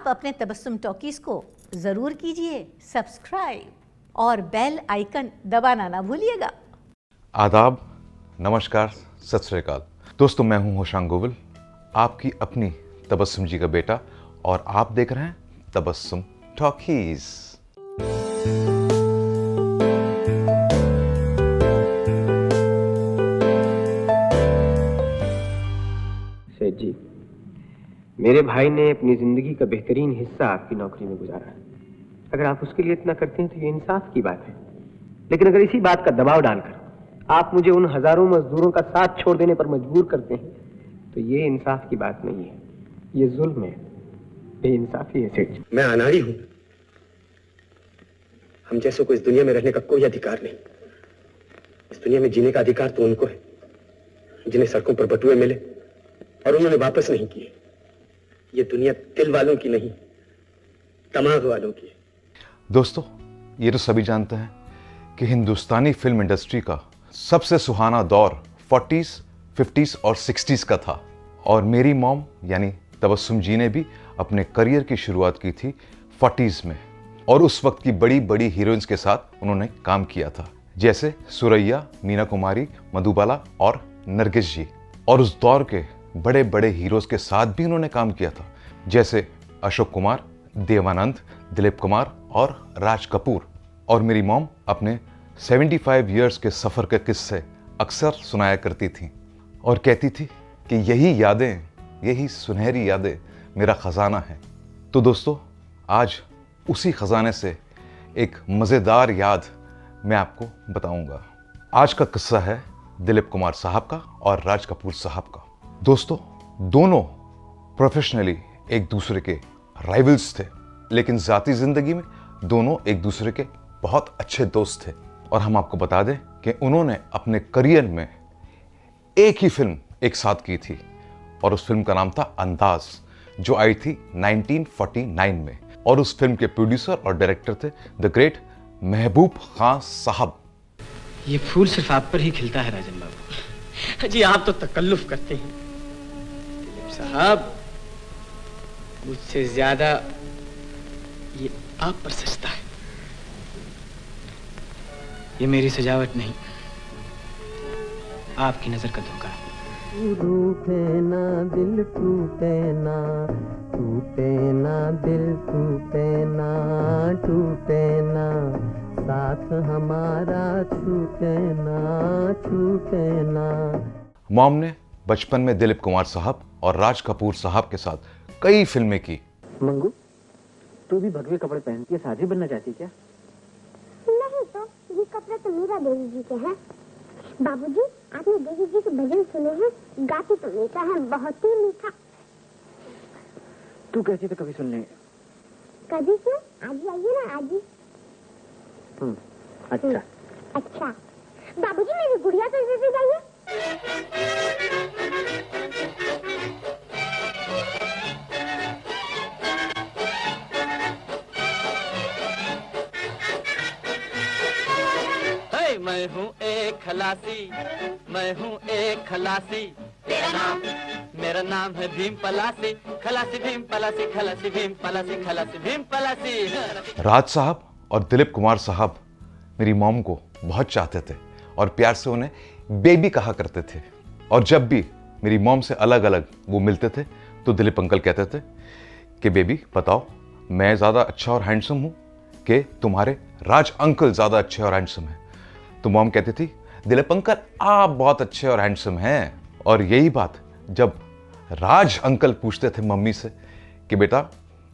आप अपने तबस्सुम टॉकीज को ज़रूर कीजिए सब्सक्राइब और बेल आइकन दबाना ना भूलिएगा। आदाब, नमस्कार, सत श्री अकाल। दोस्तों, मैं हूं होशांग गोविल, आपकी अपनी तबस्सुम जी का बेटा, और आप देख रहे हैं तबस्सुम टॉकीज। सेठ जी, मेरे भाई ने अपनी जिंदगी का बेहतरीन हिस्सा आपकी नौकरी में गुजारा है। अगर आप उसके लिए इतना करते हैं तो ये इंसाफ की बात है। लेकिन अगर इसी बात का दबाव डालकर आप मुझे उन हजारों मजदूरों का साथ छोड़ देने पर मजबूर करते हैं तो ये इंसाफ की बात नहीं है, ये जुल्म है, बेइंसाफी है सेठ जी। मैं अनाड़ी हूं। हम जैसों को इस दुनिया में रहने का कोई अधिकार नहीं। इस दुनिया में जीने का अधिकार तो उनको है जिन्हें सड़कों पर बटुए मिले और उन्होंने वापस नहीं किए। ये दुनिया दिल वालों की नहीं, दिमाग वालों की है। दोस्तों, ये तो सभी जानते हैं कि हिंदुस्तानी फिल्म इंडस्ट्री का सबसे सुहाना दौर 40s, 50s और 60s का था, और मेरी मॉम यानी तबस्सुम जी ने भी अपने करियर की शुरुआत की थी 40s में, और उस वक्त की बड़ी बड़ी हीरोइंस के साथ उन्होंने काम किया था, जैसे सुरैया, मीना कुमारी, मधुबाला और नरगिस जी। और उस दौर के बड़े बड़े हीरोज के साथ भी उन्होंने काम किया था, जैसे अशोक कुमार, देवानंद, दिलीप कुमार और राज कपूर। और मेरी मॉम अपने 75 इयर्स के सफ़र के किस्से अक्सर सुनाया करती थी और कहती थी कि यही यादें, यही सुनहरी यादें मेरा ख़जाना है। तो दोस्तों, आज उसी ख़जाने से एक मज़ेदार याद मैं आपको बताऊंगा। आज का किस्सा है दिलीप कुमार साहब का और राज कपूर साहब का। दोस्तों, दोनों प्रोफेशनली एक दूसरे के राइवल्स थे, लेकिन ज़ाती ज़िंदगी में दोनों एक दूसरे के बहुत अच्छे दोस्त थे। और हम आपको बता दें कि उन्होंने अपने करियर में एक ही फिल्म एक साथ की थी, और उस फिल्म का नाम था अंदाज, जो आई थी 1949 में। और उस फिल्म के प्रोड्यूसर और डायरेक्टर थे द ग्रेट महबूब खां साहब। ये फूल सिर्फ आप पर ही खिलता है राजन बाबू जी, आप तो तकल्लुफ करते हैं। दिलीप साहब, मुझसे ज्यादा ये आप पर सजता है। ये मेरी सजावट नहीं, आपकी नजर का धोखा है। रूठे ना दिल टूटे ना, टूटे ना दिल टूटे ना, टूटे ना साथ हमारा, छूटे ना, छूटे ना। मॉम ने बचपन में दिलीप कुमार साहब और राज कपूर साहब के साथ कई फिल्में की। मंगू, तू भी भगवे कपड़े पहन के साधी बनना चाहती क्या? नहीं तो ये कपड़े तो मीरा देवी जी के हैं। बाबूजी, आपने देवी जी के भजन सुने हैं? गाती तो मीठा है, बहुत ही मीठा। तू कहती तो कभी सुनने। कभी क्यों, आज ही आइए ना, आज ही। अच्छा अच्छा। बाबूजी, मेरी गुड़िया तो जैसे जाइए। मैं हूँ एक खलासी, मैं हूँ एक खलासी, तेरा नाम, मेरा नाम है भीम पलासी, खलासी भीम पलासी, खलासी भीम पलासी, खलासी भीम पलासी। राज साहब और दिलीप कुमार साहब मेरी मॉम को बहुत चाहते थे और प्यार से उन्हें बेबी कहा करते थे। और जब भी मेरी मॉम से अलग अलग वो मिलते थे तो दिलीप अंकल कहते थे कि बेबी बताओ, मैं ज़्यादा अच्छा और हैंडसम हूँ कि तुम्हारे राज अंकल ज़्यादा अच्छे और हैंडसम हैं? तो मॉम कहती थी, दिलीप अंकल आप बहुत अच्छे और हैंडसम हैं। और यही बात जब राज अंकल पूछते थे मम्मी से कि बेटा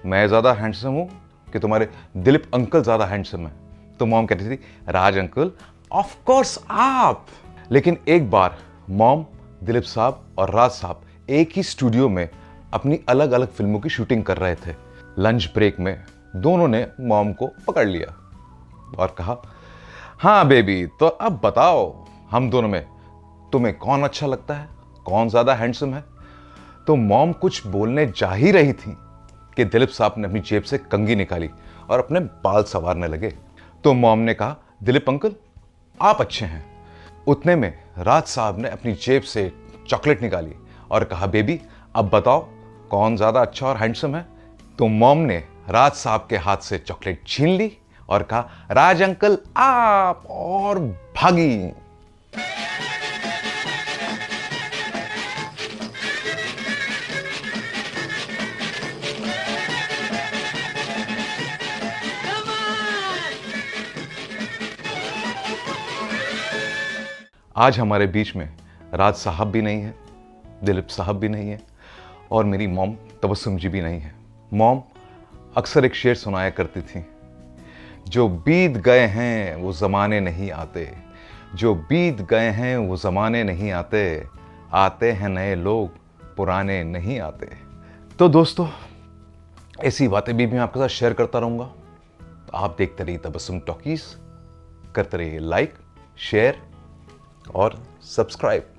मैं ज़्यादा हैंडसम हूँ कि तुम्हारे दिलीप अंकल ज़्यादा हैंडसम हैं, तो मॉम कहती थी, राज अंकल ऑफ कोर्स आप। लेकिन एक बार मॉम, दिलीप साहब और राज साहब एक ही स्टूडियो में अपनी अलग अलग फिल्मों की शूटिंग कर रहे थे। लंच ब्रेक में दोनों ने मॉम को पकड़ लिया और कहा, हाँ बेबी, तो अब बताओ हम दोनों में तुम्हें कौन अच्छा लगता है, कौन ज़्यादा हैंडसम है? तो मॉम कुछ बोलने जा ही रही थी कि दिलीप साहब ने अपनी जेब से कंघी निकाली और अपने बाल संवारने लगे। तो मॉम ने कहा, दिलीप अंकल आप अच्छे हैं। उतने में राज साहब ने अपनी जेब से चॉकलेट निकाली और कहा, बेबी अब बताओ कौन ज़्यादा अच्छा और हैंडसम है, तो मॉम ने राज साहब के हाथ से चॉकलेट छीन ली और कहा, राज अंकल आप, और भागी। आज हमारे बीच में राज साहब भी नहीं है, दिलीप साहब भी नहीं है, और मेरी मॉम तबस्सुम जी भी नहीं है। मॉम अक्सर एक शेर सुनाया करती थी, जो बीत गए हैं वो ज़माने नहीं आते, जो बीत गए हैं वो ज़माने नहीं आते, आते हैं नए लोग पुराने नहीं आते। तो दोस्तों, ऐसी बातें भी मैं आपके साथ शेयर करता रहूँगा। आप देखते रहिए तबस्सुम टॉकीज, करते रहिए लाइक, शेयर और सब्सक्राइब।